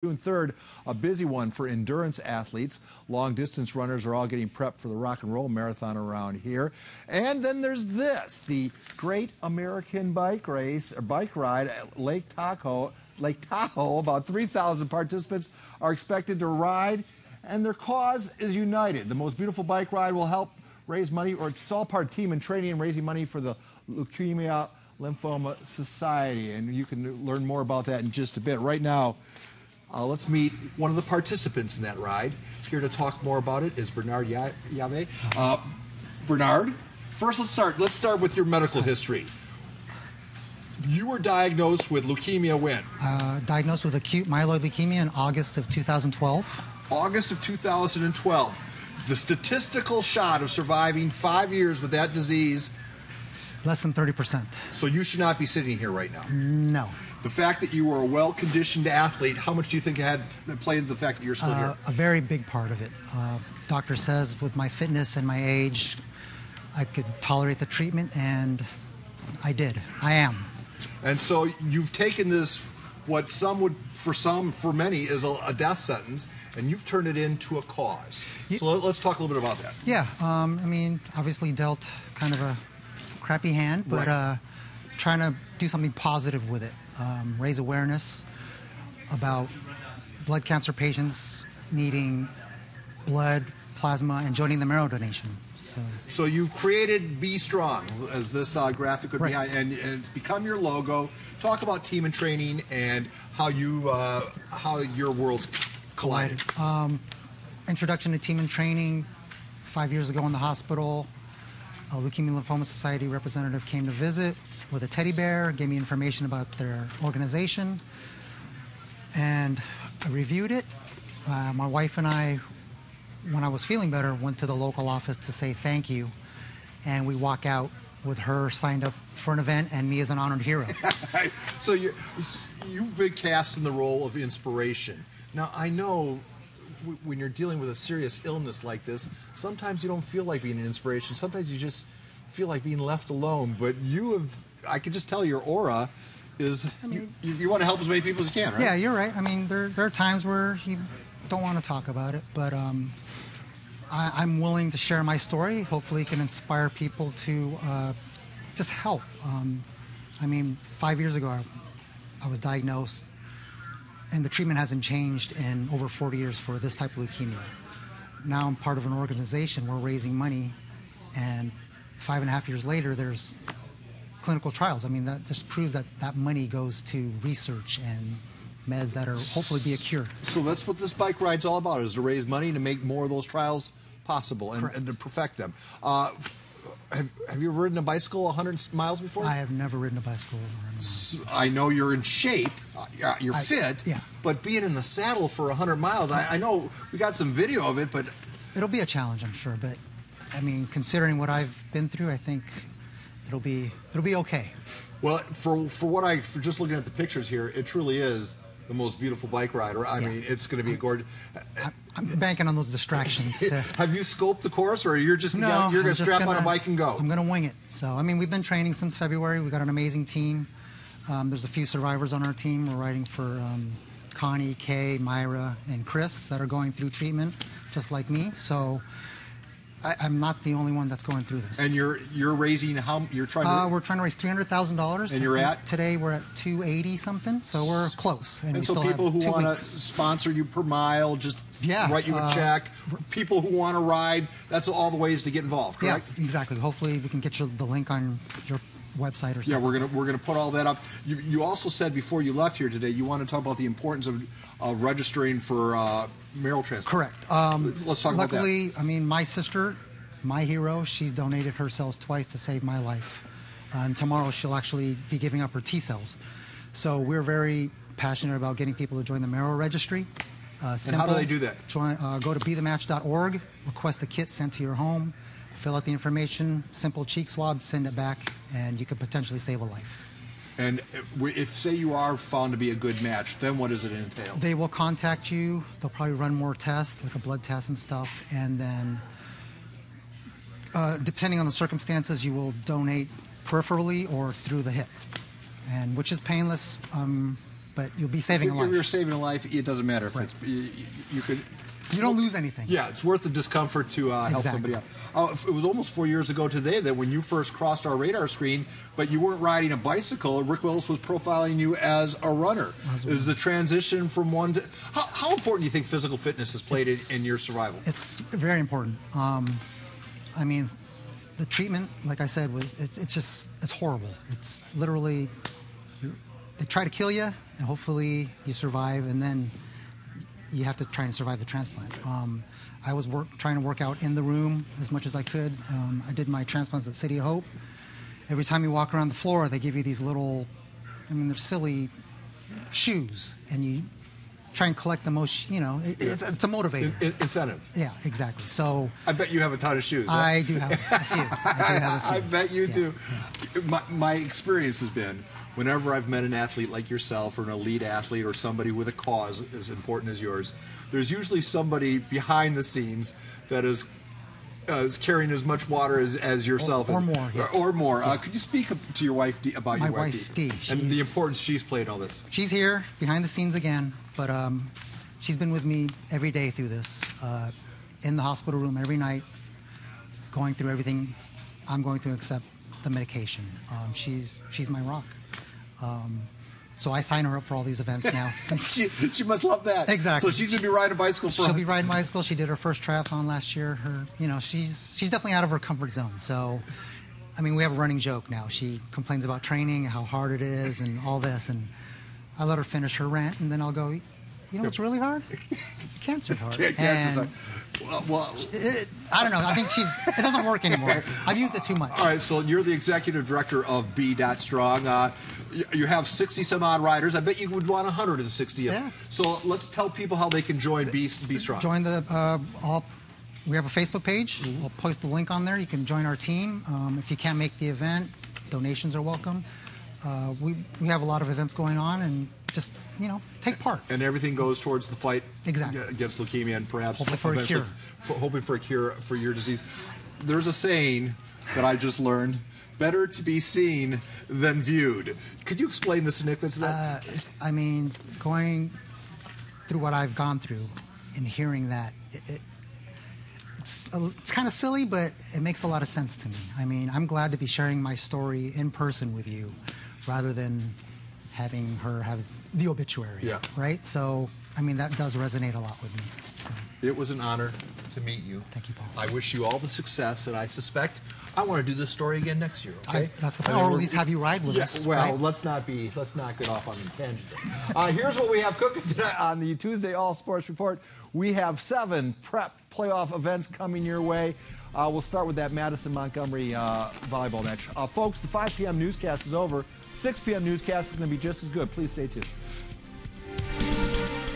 June 3rd, a busy one for endurance athletes. Long distance runners are all getting prepped for the rock and roll marathon around here. And then there's this, the Great American Bike Race, or bike ride at Lake Tahoe. About 3,000 participants are expected to ride, and their cause is united. The most beautiful bike ride will help raise money, or it's all part of team and training and raising money for the Leukemia Lymphoma Society. And you can learn more about that in just a bit. Right now, let's meet one of the participants in that ride. Here to talk more about it is Bernard Llave. Bernard, first let's start with your medical history. You were diagnosed with leukemia when? Diagnosed with acute myeloid leukemia in August of 2012. August of 2012. The statistical shot of surviving 5 years with that disease? Less than 30%. So you should not be sitting here right now? No. The fact that you were a well-conditioned athlete, how much do you think it played the fact that you're still here? A very big part of it. Doctor says with my fitness and my age, I could tolerate the treatment, and I did. I am. And so you've taken this, what some would, for many, is a death sentence, and you've turned it into a cause. So let's talk a little bit about that. Yeah, I mean, obviously dealt kind of a crappy hand, but right. Trying to do something positive with it. Raise awareness about blood cancer patients needing blood, plasma, and joining the marrow donation. So you've created Be Strong, as this graphic would be, right. and it's become your logo. Talk about team and training and how your worlds collided. Introduction to team and training. 5 years ago in the hospital, a Leukemia Lymphoma Society representative came to visit with a teddy bear, gave me information about their organization, and I reviewed it. My wife and I, when I was feeling better, went to the local office to say thank you, and we walk out with her signed up for an event and me as an honored hero. So you've been cast in the role of inspiration. Now, I know when you're dealing with a serious illness like this, sometimes you don't feel like being an inspiration. Sometimes you just feel like being left alone. But you have, I can just tell your aura is, you want to help as many people as you can, right? Yeah, you're right. I mean, there are times where you don't want to talk about it, but I'm willing to share my story. Hopefully it can inspire people to just help. I mean, 5 years ago, I was diagnosed, and the treatment hasn't changed in over 40 years for this type of leukemia. Now I'm part of an organization. We're raising money, and 5.5 years later, there's clinical trials. I mean, that just proves that that money goes to research and meds that are hopefully be a cure. So that's what this bike ride's all about, is to raise money to make more of those trials possible and to perfect them. Have you ever ridden a bicycle 100 miles before? I have never ridden a bicycle. I know you're in shape, you're fit, yeah. But being in the saddle for 100 miles, I know we got some video of it, but... It'll be a challenge, I'm sure, but I mean, considering what I've been through, I think it'll be okay. Well, for just looking at the pictures here, it truly is the most beautiful bike ride. I mean, it's going to be a gorgeous... I'm banking on those distractions. Have you scoped the course, or you're just no, you're going to strap on a bike and go? I'm going to wing it. So, I mean, we've been training since February. We've got an amazing team. There's a few survivors on our team. We're riding for Connie, Kay, Myra, and Chris that are going through treatment, just like me. So I'm not the only one that's going through this. And you're raising how? You're trying to? We're trying to raise $300,000. And you're at? Today we're at 280 something, so we're close. And so people who want to sponsor you per mile, just write you a check. People who want to ride, that's all the ways to get involved, correct? Yeah, exactly. Hopefully we can get you the link on your website or something. Yeah, we're gonna put all that up. You also said before you left here today you want to talk about the importance of registering for marrow transplant. Correct. Let's talk about that. Luckily, I mean, my sister, my hero, she's donated her cells twice to save my life. And tomorrow she'll actually be giving up her T cells. So we're very passionate about getting people to join the marrow registry. And how do they do that? Go to bethematch.org, request a kit sent to your home, fill out the information, simple cheek swab, send it back, and you could potentially save a life. And if, say, you are found to be a good match, then what does it entail? They will contact you. They'll probably run more tests, like a blood test and stuff. And then, depending on the circumstances, you will donate peripherally or through the hip, and which is painless. But but you'll be saving a life. If you're saving a life, it doesn't matter if Right. you don't lose anything. Yeah, it's worth the discomfort to help somebody out. It was almost 4 years ago today that when you first crossed our radar screen, but you weren't riding a bicycle, Rick Willis was profiling you as a runner. Is the transition from one to... How important do you think physical fitness has played in your survival? It's very important. I mean, the treatment, like I said, it's horrible. It's literally, they try to kill you, and hopefully you survive, and then you have to try and survive the transplant. I was trying to work out in the room as much as I could. I did my transplants at City of Hope. Every time you walk around the floor, they give you these little, I mean, they're silly shoes, and you try and collect the most, it's a motivator. Incentive. Yeah, exactly. So I bet you have a ton of shoes. Huh? I do have a few. I bet you do. My experience has been, whenever I've met an athlete like yourself, or an elite athlete, or somebody with a cause as important as yours, there's usually somebody behind the scenes that is carrying as much water as yourself. Or more. Yes. Or more. Could you speak to your wife, Dee, about your wife, Dee? And the importance she's played in all this? She's here, behind the scenes again, but she's been with me every day through this, in the hospital room every night, going through everything I'm going through except the medication. She's my rock. So I sign her up for all these events now. She must love that. Exactly. So she's going to be riding a bicycle for... She'll be riding bicycle. She did her first triathlon last year. She's definitely out of her comfort zone. So, I mean, we have a running joke now. She complains about training, how hard it is, and all this. And I let her finish her rant, and then I'll go, you know what's really hard? Cancer's hard. Cancer's hard. Well, I don't know. I think it doesn't work anymore. I've used it too much. All right, so you're the executive director of B. Strong. You have 60 some odd riders. I bet you would want 160. Yeah. So let's tell people how they can join B Strong. Join we have a Facebook page. Mm-hmm. We'll post the link on there. You can join our team. If you can't make the event, donations are welcome. We have a lot of events going on, and just take part. And everything goes towards the fight against leukemia, and perhaps hoping for a cure. Hoping for a cure for your disease. There's a saying that I just learned: better to be seen than viewed. Could you explain the significance of that? I mean, going through what I've gone through and hearing that, it's kind of silly, but it makes a lot of sense to me. I mean, I'm glad to be sharing my story in person with you, rather than having her have the obituary. Yeah. Right? So, I mean, that does resonate a lot with me. So. It was an honor to meet you. Thank you, Paul. I wish you all the success, and I suspect I want to do this story again next year. Okay? That's the thing. Or at least have you ride with us. Well, right? let's not get off on a tangent. Here's what we have cooking tonight on the Tuesday All Sports Report. We have 7 prep playoff events coming your way. We'll start with that Madison-Montgomery volleyball match. Folks, the 5 p.m. newscast is over. 6 p.m. newscast is going to be just as good. Please stay tuned.